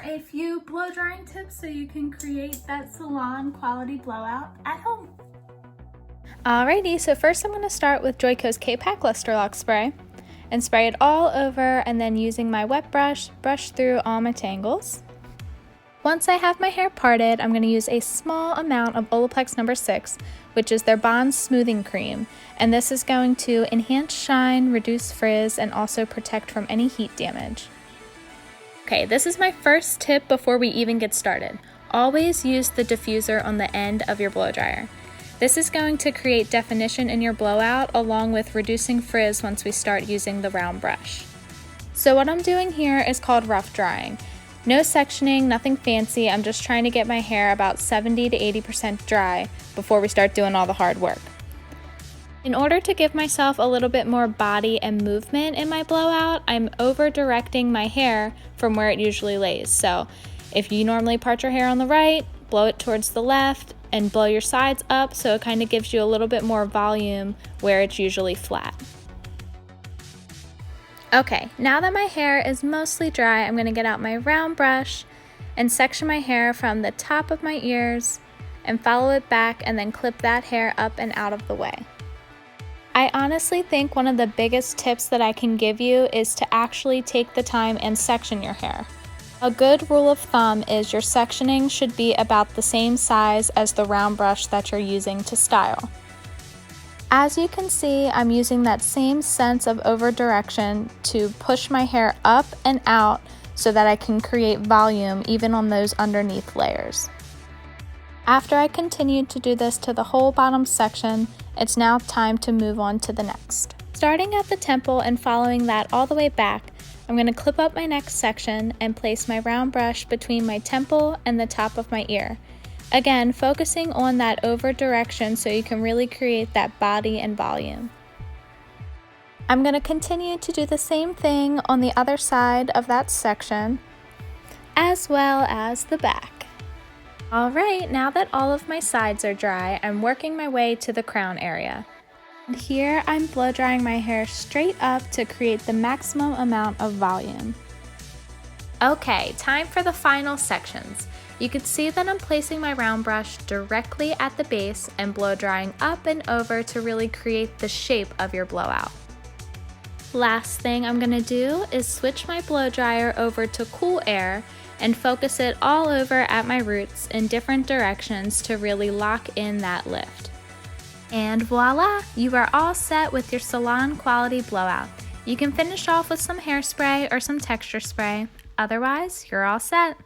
a few blow drying tips so you can create that salon quality blowout at home. Alrighty, so first I'm going to start with Joico's K-Pack Luster Lock Spray and spray it all over, and then using my wet brush, brush through all my tangles. Once I have my hair parted, I'm going to use a small amount of Olaplex number 6, which is their Bond Smoothing Cream, and this is going to enhance shine, reduce frizz, and also protect from any heat damage. Okay, this is my first tip before we even get started. Always use the diffuser on the end of your blow dryer. This is going to create definition in your blowout along with reducing frizz once we start using the round brush. So what I'm doing here is called rough drying. No sectioning, nothing fancy. I'm just trying to get my hair about 70 to 80% dry before we start doing all the hard work. In order to give myself a little bit more body and movement in my blowout, I'm over directing my hair from where it usually lays. So if you normally part your hair on the right, blow it towards the left and blow your sides up so it kind of gives you a little bit more volume where it's usually flat. Okay, now that my hair is mostly dry, I'm going to get out my round brush and section my hair from the top of my ears and follow it back and then clip that hair up and out of the way. I honestly think one of the biggest tips that I can give you is to actually take the time and section your hair. A good rule of thumb is your sectioning should be about the same size as the round brush that you're using to style. As you can see, I'm using that same sense of over direction to push my hair up and out so that I can create volume even on those underneath layers. After I continue to do this to the whole bottom section, it's now time to move on to the next. Starting at the temple and following that all the way back, I'm going to clip up my next section and place my round brush between my temple and the top of my ear. Again, focusing on that over direction so you can really create that body and volume. I'm going to continue to do the same thing on the other side of that section, as well as the back. Alright, now that all of my sides are dry, I'm working my way to the crown area. And here I'm blow drying my hair straight up to create the maximum amount of volume. Okay, time for the final sections. You can see that I'm placing my round brush directly at the base and blow drying up and over to really create the shape of your blowout. Last thing I'm going to do is switch my blow dryer over to cool air and focus it all over at my roots in different directions to really lock in that lift. And voila, you are all set with your salon quality blowout. You can finish off with some hairspray or some texture spray. Otherwise, you're all set.